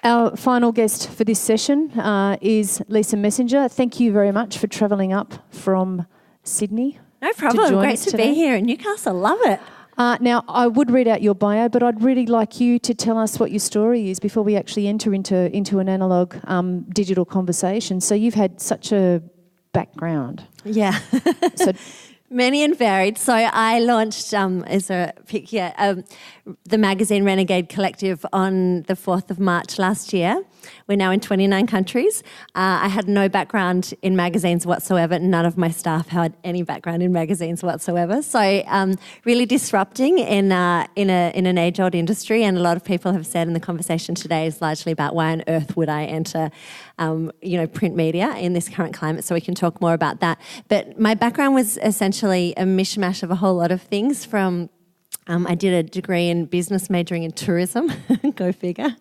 Our final guest for this session is Lisa Messenger. Thank you very much for travelling up from Sydney. No problem. Great to be here in Newcastle. Love it. Now, I would read out your bio, but I'd really like you to tell us what your story is before we actually enter into an analogue digital conversation. So you've had such a background. Yeah. So many and varied. So I launched, as a pic here, the magazine Renegade Collective on the 4th of March last year. We're now in 29 countries. I had no background in magazines whatsoever. None of my staff had any background in magazines whatsoever. So really disrupting in an age-old industry. And a lot of people have said in the conversation today is largely about why on earth would I enter, print media in this current climate. So we can talk more about that. But my background was essentially a mishmash of a whole lot of things from I did a degree in business majoring in tourism. Go figure.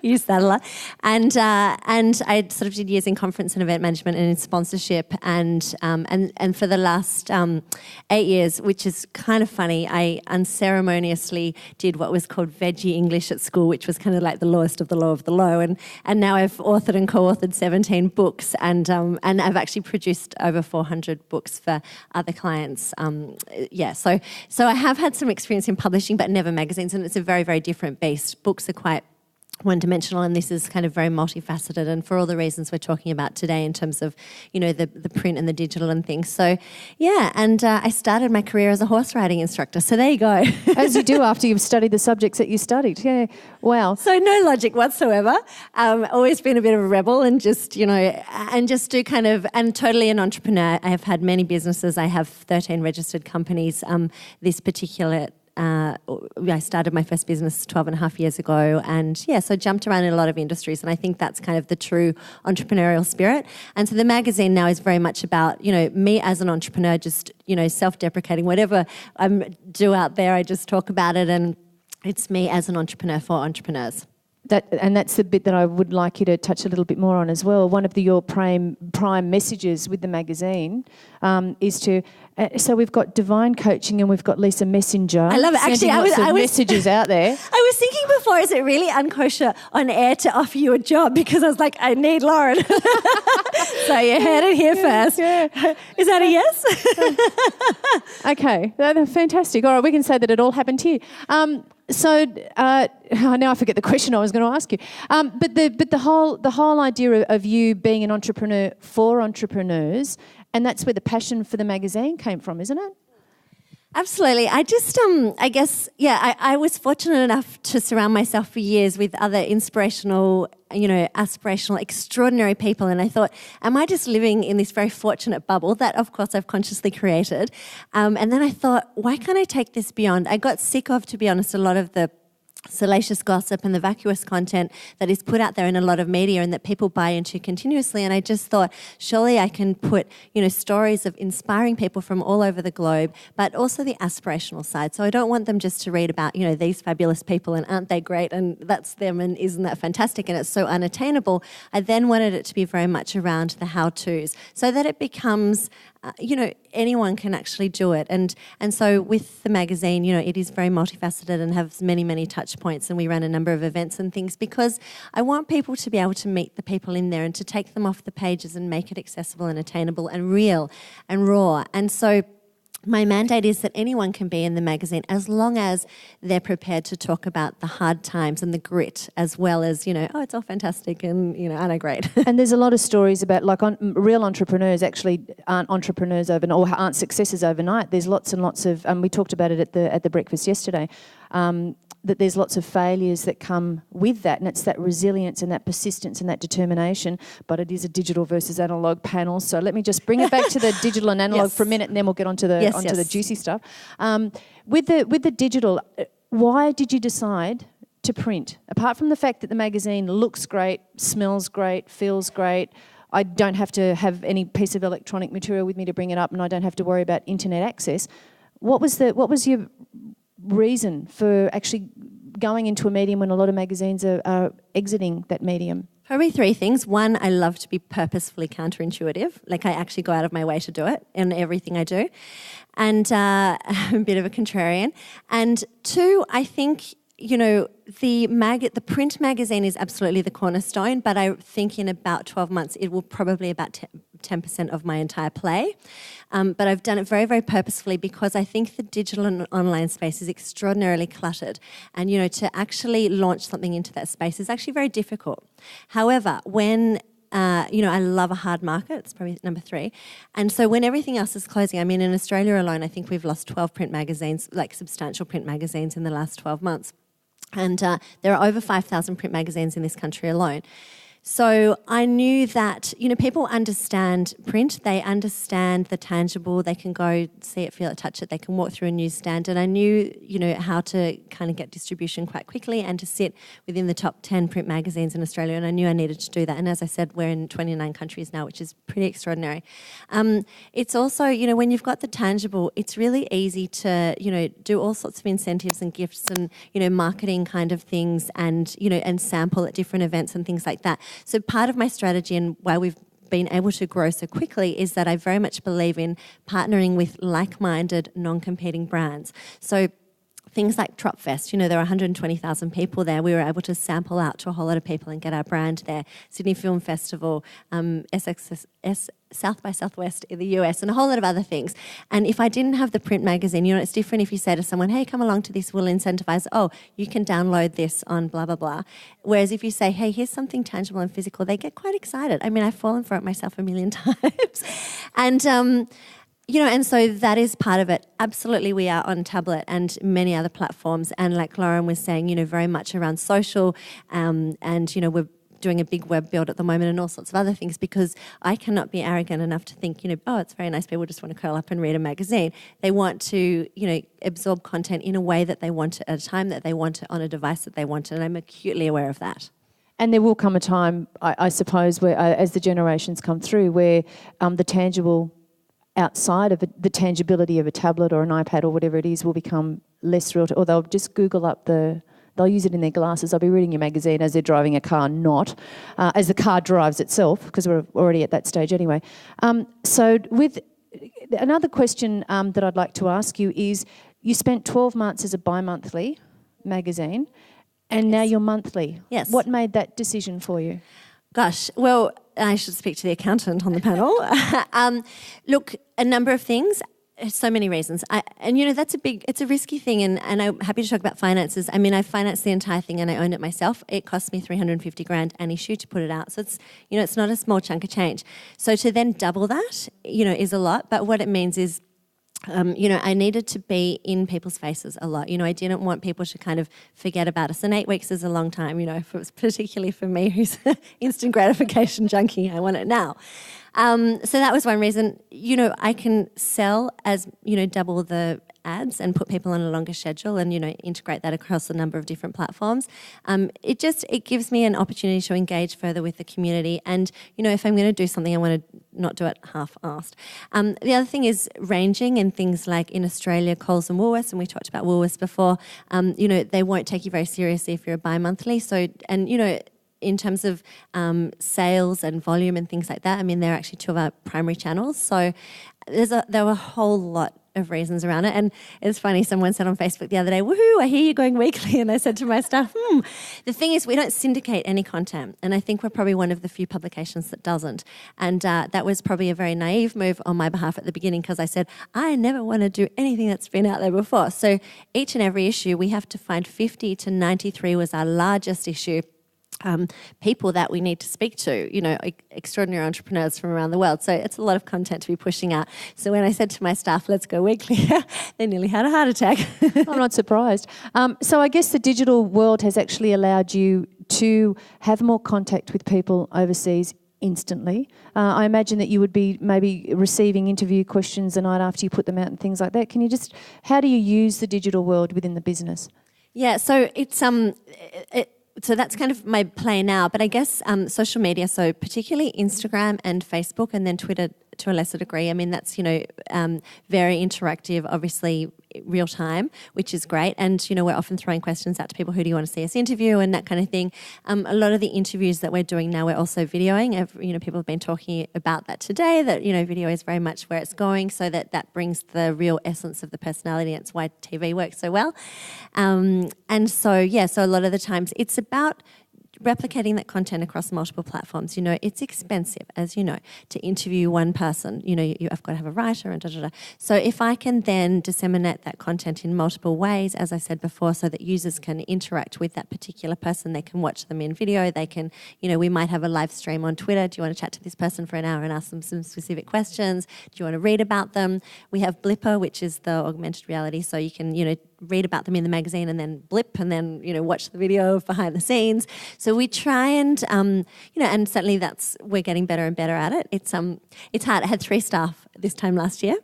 Use that a lot. And I sort of did years in conference and event management and in sponsorship. And for the last 8 years, which is kind of funny, I unceremoniously did what was called veggie English at school, which was kind of like the lowest of the low of the low. And now I've authored and co-authored 17 books, and I've actually produced over 400 books for other clients. So I have had some experience in publishing, but never magazines, and it's a very, very different beast. Books are quite one-dimensional, and this is kind of very multifaceted, and for all the reasons we're talking about today in terms of, the print and the digital and things. So, yeah, and I started my career as a horse riding instructor, so there you go. as you do after you've studied the subjects that you studied. Yeah, wow. So no logic whatsoever. Always been a bit of a rebel and just do kind of, and totally an entrepreneur. I have had many businesses. I have 13 registered companies. This particular I started my first business 12 and a half years ago, and so jumped around in a lot of industries, and I think that's kind of the true entrepreneurial spirit. And so the magazine now is very much about, me as an entrepreneur, just, self-deprecating. Whatever I do out there, I just talk about it, and it's me as an entrepreneur for entrepreneurs. That's the bit that I would like you to touch a little bit more on as well. One of your prime messages with the magazine is to. So we've got divine coaching and we've got Lisa Messenger. I love it. Actually, I was messages out there. I was thinking before, is it really unkosher on air to offer you a job? Because I was like, I need Lauren. So you heard it here first. Yeah. Is that a yes? Okay, fantastic. All right, we can say that it all happened here. So now I forget the question I was going to ask you. But the whole idea of you being an entrepreneur for entrepreneurs, and that's where the passion for the magazine came from, isn't it? Absolutely. I just, I was fortunate enough to surround myself for years with other inspirational, aspirational, extraordinary people. And I thought, am I just living in this very fortunate bubble that, of course, I've consciously created? And then I thought, why can't I take this beyond? I got sick of, to be honest, a lot of the salacious gossip and the vacuous content that is put out there in a lot of media and that people buy into continuously. And I just thought, surely I can put, stories of inspiring people from all over the globe, but also the aspirational side. So I don't want them just to read about, these fabulous people and aren't they great and that's them and isn't that fantastic and it's so unattainable. I then wanted it to be very much around the how-tos so that it becomes anyone can actually do it. And so with the magazine, it is very multifaceted and has many, many touch points, and we run a number of events and things because I want people to be able to meet the people in there and to take them off the pages and make it accessible and attainable and real and raw. And so my mandate is that anyone can be in the magazine as long as they're prepared to talk about the hard times and the grit as well as, it's all fantastic and, aren't I great? And there's a lot of stories about real entrepreneurs actually aren't entrepreneurs overnight or aren't successes overnight. There's lots and lots of, we talked about it at the breakfast yesterday, that there's lots of failures that come with that, and it's that resilience and that persistence and that determination, but it is a digital versus analogue panel. So let me just bring it back to the digital and analogue for a minute, and then we'll get onto the juicy stuff. With the digital, why did you decide to print? Apart from the fact that the magazine looks great, smells great, feels great, I don't have to have any piece of electronic material with me to bring it up, and I don't have to worry about internet access. What was your reason for actually going into a medium when a lot of magazines are exiting that medium? Probably three things. One, I love to be purposefully counterintuitive. Like I actually go out of my way to do it in everything I do. And I'm a bit of a contrarian. And two, I think the print magazine is absolutely the cornerstone, but I think in about 12 months it will probably about 10% of my entire play. But I've done it very, very purposefully because I think the digital and online space is extraordinarily cluttered. And, to actually launch something into that space is actually very difficult. However, when I love a hard market. It's probably number 3. And so when everything else is closing, in Australia alone, I think we've lost 12 print magazines, like substantial print magazines in the last 12 months. And there are over 5,000 print magazines in this country alone. So I knew that, people understand print, they understand the tangible, they can go see it, feel it, touch it, they can walk through a newsstand. And I knew, how to kind of get distribution quite quickly and to sit within the top 10 print magazines in Australia. And I knew I needed to do that. And as I said, we're in 29 countries now, which is pretty extraordinary. It's also, when you've got the tangible, it's really easy to, do all sorts of incentives and gifts and, marketing kind of things and, and sample at different events and things like that. So part of my strategy and why we've been able to grow so quickly is that I very much believe in partnering with like-minded, non-competing brands. So things like Tropfest, there are 120,000 people there. We were able to sample out to a whole lot of people and get our brand there. Sydney Film Festival, South by Southwest in the US, and a whole lot of other things. And if I didn't have the print magazine, it's different if you say to someone, hey, come along to this, we'll incentivize, you can download this on blah, blah, blah. Whereas if you say, hey, here's something tangible and physical, they get quite excited. I've fallen for it myself a million times. And, and so that is part of it. Absolutely, we are on tablet and many other platforms. And like Lauren was saying, very much around social and, we're doing a big web build at the moment and all sorts of other things because I cannot be arrogant enough to think, it's very nice, people just want to curl up and read a magazine. They want to, absorb content in a way that they want it at a time that they want it on a device that they want it, and I'm acutely aware of that. And there will come a time, I suppose, where as the generations come through, where the tangible outside of the tangibility of a tablet or an iPad or whatever it is will become less real, or they'll just Google up they'll use it in their glasses. They'll be reading your magazine as they're driving a car, not as the car drives itself, because we're already at that stage anyway. So with another question that I'd like to ask you is, you spent 12 months as a bi-monthly magazine, and now you're monthly. Yes. What made that decision for you? Gosh, well, I should speak to the accountant on the panel. Look, a number of things. So many reasons. It's a risky thing, and I'm happy to talk about finances. I financed the entire thing and I own it myself. It cost me $350,000 an issue to put it out. So it's, it's not a small chunk of change. So to then double that, is a lot. But what it means is, I needed to be in people's faces a lot. I didn't want people to kind of forget about us. And 8 weeks is a long time, particularly for me who's instant gratification junkie. I want it now. So that was one reason. I can sell as, double the ads and put people on a longer schedule and, integrate that across a number of different platforms. It gives me an opportunity to engage further with the community. And, if I'm going to do something, I want to not do it half-assed. The other thing is ranging, and things like in Australia, Coles and Woolworths, and we talked about Woolworths before, they won't take you very seriously if you're a bi-monthly. So, and, in terms of sales and volume and things like that, they're actually 2 of our primary channels. So there were a whole lot of reasons around it. And it's funny, someone said on Facebook the other day, woohoo, I hear you going weekly. And I said to my staff, the thing is, we don't syndicate any content. And I think we're probably one of the few publications that doesn't. And that was probably a very naive move on my behalf at the beginning, because I said, I never want to do anything that's been out there before. So each and every issue, we have to find 50 to 93 was our largest issue. People that we need to speak to, extraordinary entrepreneurs from around the world. So it's a lot of content to be pushing out. So when I said to my staff, let's go weekly, they nearly had a heart attack. I'm not surprised. So I guess the digital world has actually allowed you to have more contact with people overseas instantly. I imagine that you would be maybe receiving interview questions the night after you put them out and things like that. How do you use the digital world within the business? Yeah, so it's so that's kind of my play now. But I guess social media, so particularly Instagram and Facebook, and then Twitter to a lesser degree. That's, very interactive. Obviously, real time, which is great. And, you know, we're often throwing questions out to people, who do you want to see us interview, and that kind of thing. A lot of the interviews that we're doing now, we're also videoing. You know, people have been talking about that today, that, you know, video is very much where it's going, so that brings the real essence of the personality. And it's why TV works so well. And so, so a lot of the times it's about replicating that content across multiple platforms. You know, it's expensive, as you know, to interview one person. You know, I've got to have a writer and da-da-da. So if I can then disseminate that content in multiple ways, as I said before, so that users can interact with that particular person, they can watch them in video, they can, you know, we might have a live stream on Twitter. Do you want to chat to this person for an hour and ask them some specific questions? Do you want to read about them? We have Blipper, which is the augmented reality, so you can, you know, read about them in the magazine and then blip and then, you know, watch the video of behind the scenes. So we try and, you know, and certainly we're getting better and better at it. It's hard. I had 3 staff this time last year,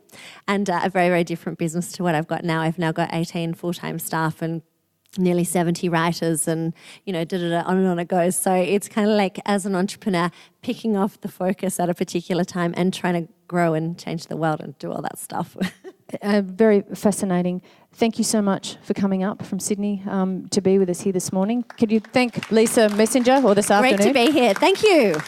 and a very, very different business to what I've got now. I've now got 18 full-time staff and nearly 70 writers, and, you know, on and on it goes. So it's kind of like, as an entrepreneur, picking off the focus at a particular time and trying to grow and change the world and do all that stuff. Very fascinating. Thank you so much for coming up from Sydney to be with us here this morning. Could you thank Lisa Messenger, or this afternoon? Great to be here. Thank you.